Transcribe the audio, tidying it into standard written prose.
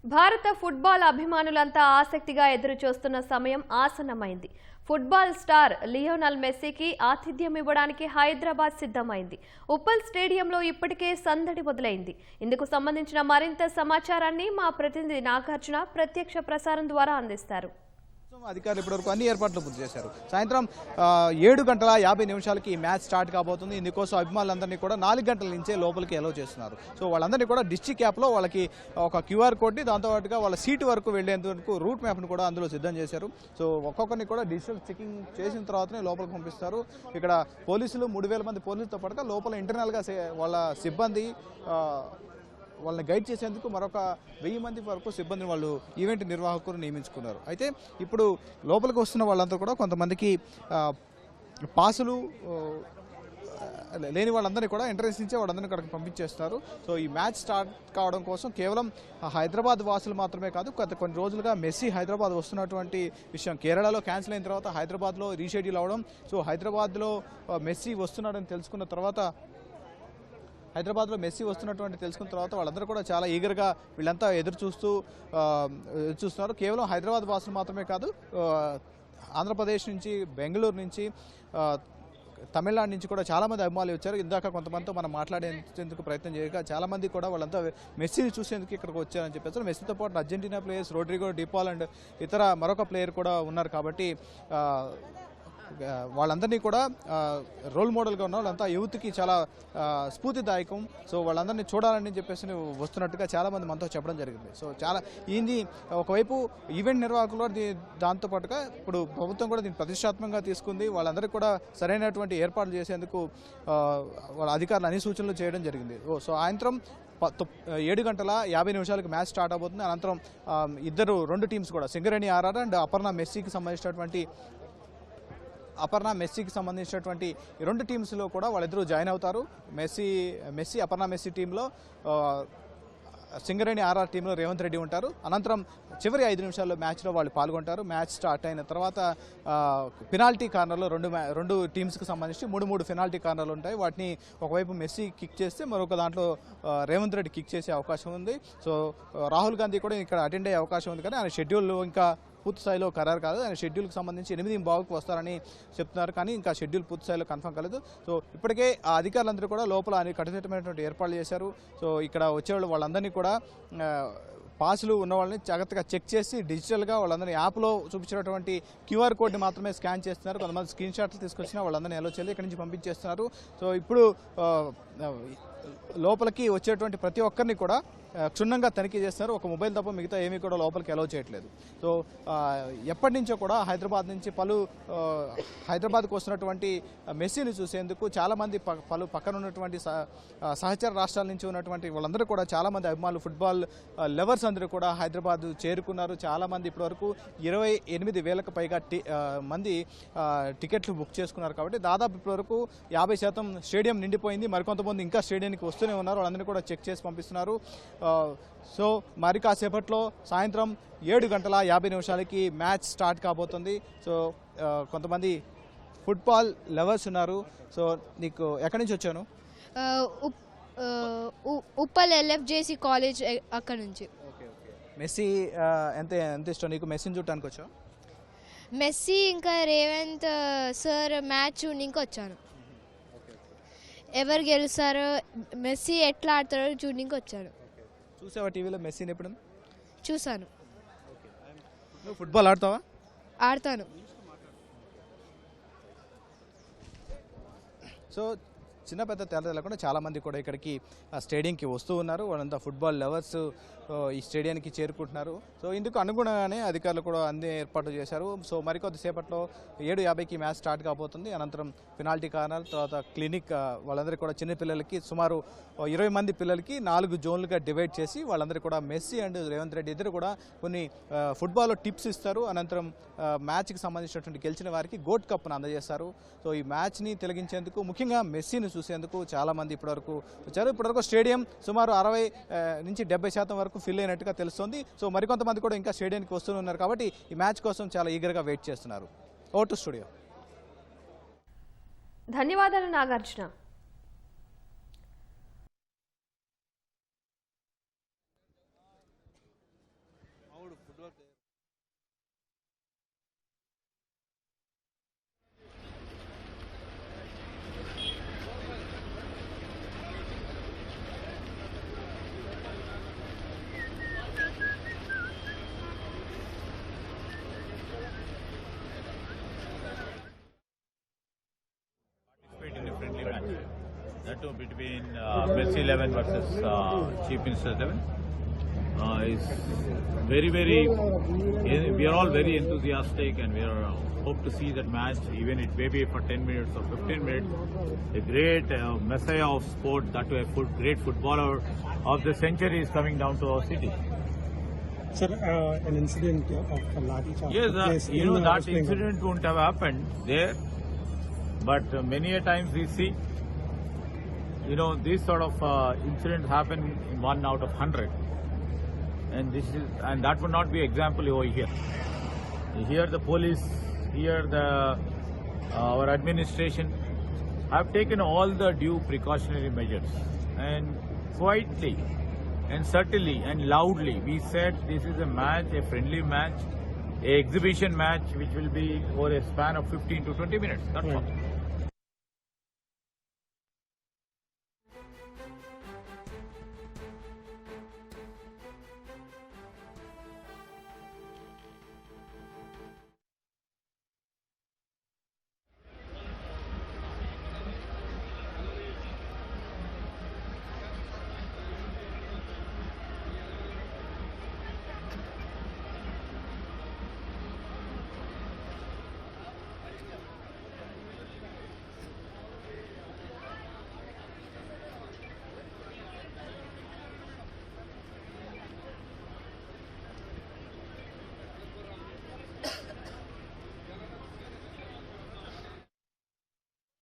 భారత ఫుట్బాల్ అభిమానులంతా ఆసక్తిగా ఎదురుచూస్తున్న సమయం ఆసన్నమైంది. ఫుట్బాల్ స్టార్ లియోనల్ మెస్సీకి ఆతిథ్యం ఇవ్వడానికి హైదరాబాద్ సిద్ధమైంది. ఉప్పల్ స్టేడియంలో ఇప్పటికే సందడి మొదలైంది. ఇందుకు సంబంధించిన మరింత సమాచారాన్ని మా ప్రతినిధి నాగార్జున ప్రత్యక్ష ప్రసారం ద్వారా అందిస్తారు. అధికారులు ఇప్పటివరకు అన్ని ఏర్పాట్లు పూర్తి చేశారు. సాయంత్రం 7:50 ఈ మ్యాచ్ స్టార్ట్ కాబోతుంది. ఇందుకోసం అభిమానులందరినీ కూడా 4 గంటల నుంచే లోపలికి అలౌ చేస్తున్నారు. సో వాళ్ళందరినీ కూడా డిస్ట్రిక్ట్ యాప్లో వాళ్ళకి ఒక క్యూఆర్ కోడ్ని దాంతోపాటుగా వాళ్ళ సీటు వరకు వెళ్లేందుకు రూట్ మ్యాప్ను కూడా అందులో సిద్ధం చేశారు. సో ఒక్కొక్కరిని కూడా డిజిటల్ చెకింగ్ చేసిన తర్వాతనే లోపలికి పంపిస్తారు. ఇక్కడ పోలీసులు 3000 మంది పోలీసులతో పాటుగా లోపల ఇంటర్నల్గా వాళ్ళ సిబ్బంది వాళ్ళని గైడ్ చేసేందుకు మరొక 1000 మంది వరకు సిబ్బందిని వాళ్ళు ఈవెంట్ నిర్వాహకులు నియమించుకున్నారు. అయితే ఇప్పుడు లోపలికి వస్తున్న వాళ్ళంతా కూడా కొంతమందికి పాసులు లేని వాళ్ళందరినీ కూడా ఎంట్రెన్స్ నుంచే వాళ్ళందరినీ అక్కడికి పంపించేస్తారు. సో ఈ మ్యాచ్ స్టార్ట్ కావడం కోసం కేవలం హైదరాబాద్ వాసులు మాత్రమే కాదు, కొన్ని రోజులుగా మెస్సీ హైదరాబాద్ వస్తున్నటువంటి విషయం కేరళలో క్యాన్సిల్ అయిన తర్వాత హైదరాబాద్లో రీషెడ్యూల్ అవ్వడం, సో హైదరాబాద్లో మెస్సీ వస్తున్నాడని తెలుసుకున్న తర్వాత తెలుసుకున్న తర్వాత వాళ్ళందరూ కూడా చాలా ఈగర్గా వీళ్ళంతా ఎదురు చూస్తున్నారు. కేవలం హైదరాబాద్ వాసులు మాత్రమే కాదు, ఆంధ్రప్రదేశ్ నుంచి, బెంగళూరు నుంచి, తమిళనాడు నుంచి కూడా చాలామంది అభిమానులు వచ్చారు. ఇందాక కొంతమందితో మనం మాట్లాడేందుకు ప్రయత్నం చేయగా చాలామంది కూడా వాళ్ళంతా మెస్సీని చూసేందుకు ఇక్కడికి వచ్చారని చెప్పేసి. మెస్సీతో పాటు Argentina players Rodrigo de Paul and ఇతర మరొక ప్లేయర్ కూడా ఉన్నారు. కాబట్టి వాళ్ళందరినీ కూడా రోల్ మోడల్గా ఉన్న వాళ్ళంతా యూత్కి చాలా స్ఫూర్తిదాయకం. సో వాళ్ళందరినీ చూడాలని చెప్పేసి వస్తున్నట్టుగా చాలామంది మనతో చెప్పడం జరిగింది. సో ఇది ఒకవైపు ఈవెంట్ నిర్వాహకులు దాంతోపాటుగా ఇప్పుడు ప్రభుత్వం కూడా దీన్ని ప్రతిష్టాత్మకంగా తీసుకుంది. వాళ్ళందరికీ కూడా సరైనటువంటి ఏర్పాట్లు చేసేందుకు వాళ్ళ అధికారులు అన్ని సూచనలు చేయడం జరిగింది. సో సాయంత్రం 7:50 మ్యాచ్ స్టార్ట్ అవబోతుంది. అనంతరం రెండు టీమ్స్ కూడా సింగరేణి ఆర్ఆర్ అండ్ అపర్ణ మెస్సీకి సంబంధించినటువంటి రెండు టీమ్స్లో కూడా వాళ్ళిద్దరూ జాయిన్ అవుతారు. అపర్ణ మెస్సీ టీంలో సింగరేణి ఆర్ఆర్ టీంలో రేవంత్ రెడ్డి ఉంటారు. అనంతరం చివరి 5 నిమిషాల్లో మ్యాచ్లో వాళ్ళు పాల్గొంటారు. మ్యాచ్ స్టార్ట్ అయిన తర్వాత పెనాల్టీ కార్నర్లో రెండు టీమ్స్కి సంబంధించి 3 పెనాల్టీ కార్నర్లు ఉంటాయి. వాటిని ఒకవైపు మెస్సీ కిక్ చేస్తే మరొక దాంట్లో రేవంత్ రెడ్డి కిక్ చేసే అవకాశం ఉంది. సో రాహుల్ గాంధీ కూడా ఇక్కడ అటెండ్ అయ్యే అవకాశం ఉంది, కానీ ఆయన షెడ్యూల్ ఇంకా పూర్తి స్థాయిలో ఖరారు కాదు. ఆయన షెడ్యూల్కి సంబంధించి 8:15కి వస్తారని చెప్తున్నారు, కానీ ఇంకా షెడ్యూల్ పూర్తి స్థాయిలో కన్ఫర్మ్ కాలేదు. సో ఇప్పటికే ఆ అధికారులందరూ కూడా లోపల కఠినమైనటువంటి ఏర్పాట్లు చేశారు. సో ఇక్కడ వచ్చేవాళ్ళు వాళ్ళందరినీ కూడా పాసులు ఉన్న వాళ్ళని జాగ్రత్తగా చెక్ చేసి డిజిటల్గా వాళ్ళందరినీ యాప్లో చూపించినటువంటి క్యూఆర్ కోడ్ని మాత్రమే స్కాన్ చేస్తున్నారు. కొంతమంది స్క్రీన్ షాట్లు తీసుకొచ్చినా వాళ్ళందరినీ అలో చేయాలి, ఇక్కడి నుంచి పంపించేస్తున్నారు. సో ఇప్పుడు లోపలికి వచ్చేటువంటి ప్రతి ఒక్కరిని కూడా క్షుణ్ణంగా తనిఖీ చేస్తున్నారు. ఒక మొబైల్ తప్ప మిగతా ఏమీ కూడా లోపలికి అలౌ చేయట్లేదు. సో ఎప్పటి నుంచో కూడా హైదరాబాద్కు వస్తున్నటువంటి మెస్సీని చూసేందుకు చాలామంది పక్కన ఉన్నటువంటి సహచర రాష్ట్రాల నుంచి ఉన్నటువంటి వాళ్ళందరూ కూడా చాలామంది అభిమానులు, ఫుట్బాల్ లవర్స్ అందరూ కూడా హైదరాబాద్ చేరుకున్నారు. చాలామంది ఇప్పటివరకు 28,000కు పైగా మంది టికెట్లు బుక్ చేసుకున్నారు. కాబట్టి దాదాపు ఇప్పటివరకు 50% స్టేడియం నిండిపోయింది. మరికొంతమంది ఇంకా స్టేడియానికి వస్తూనే ఉన్నారు. వాళ్ళందరినీ కూడా చెక్ చేసి పంపిస్తున్నారు. సో మరి కాసేపట్లో సాయంత్రం 7:50 మ్యాచ్ స్టార్ట్ కాబోతుంది. సో కొంతమంది ఫుట్బాల్ లవర్స్ ఉన్నారు. సో నీకు ఎక్కడి నుంచి వచ్చాను? ఉప్పల్ LFJC కాలేజ్ అక్కడ నుంచి. మెస్సీ ఎంత ఇష్టం నీకు? మెస్సీని చూడటానికి వచ్చావు? మెస్సీ ఇంకా రేవంత్ సార్ మ్యాచ్ చూడడానికి వచ్చాను. ఎవరు గెలుస్తారో, మెస్సీ ఎట్లా ఆడతారో చూడడానికి వచ్చాను. చూసావా టీవీలో మెస్సీని ఎప్పుడు? చూసాను. నువ్వు ఫుట్బాల్ ఆడతావా? ఆడతాను. సో చిన్న పెద్ద తేడా లేకుండా చాలామంది కూడా ఇక్కడికి స్టేడియంకి వస్తూ ఉన్నారు. వాళ్ళంతా ఫుట్బాల్ లవర్స్ ఈ స్టేడియానికి చేరుకుంటున్నారు. సో ఇందుకు అనుగుణంగానే అధికారులు కూడా అన్ని ఏర్పాట్లు చేశారు. సో మరికొద్దిసేపట్లో 7:50 మ్యాచ్ స్టార్ట్ కాబోతుంది. అనంతరం పెనాల్టీ కార్నర్, తర్వాత క్లినిక్, వాళ్ళందరికీ కూడా చిన్నపిల్లలకి సుమారు 20 మంది పిల్లలకి 4 జోన్లుగా డివైడ్ చేసి వాళ్ళందరికీ కూడా మెస్సీ అండ్ రేవంత్ రెడ్డి ఇద్దరు కూడా కొన్ని ఫుట్బాల్లో టిప్స్ ఇస్తారు. అనంతరం మ్యాచ్కి సంబంధించినటువంటి గెలిచిన వారికి గోల్డ్ కప్ను అందజేస్తారు. సో ఈ మ్యాచ్ని తిలగించేందుకు, ముఖ్యంగా మెస్సీని చూసేందుకు చాలామంది ఇప్పటివరకు వచ్చారు. ఇప్పటివరకు స్టేడియం సుమారు 60 నుంచి 70% వరకు ఫిల్ అయినట్టుగా తెలుస్తోంది. సో మరికొంతమంది కూడా ఇంకా స్టేడియానికి వస్తూనే ఉన్నారు. కాబట్టి ఈ మ్యాచ్ కోసం చాలా ఈగర్గా వెయిట్ చేస్తున్నారు. Over to studio. ధన్యవాదాలు Nagarjuna. participate in a friendly match. That too between Messi 11 versus Chief Minister 11 is very. We are all very enthusiastic, and we are hope to see that match, even it may be for 10 minutes or 15 minutes. A great messiah of sport, that too a great footballer of the century is coming down to our city. Sir, an incident of lathi charge. Yes, took place you in, know that West Bengal. incident wouldn't have happened there, but many a times we see, you know, these sort of incidents happen in 1 out of 100, and that would not be example over here. Here the police, here the our administration have taken all the due precautionary measures, and quietly and subtly and loudly we said this is a match, a friendly match, a exhibition match which will be over a span of 15 to 20 minutes. That's all.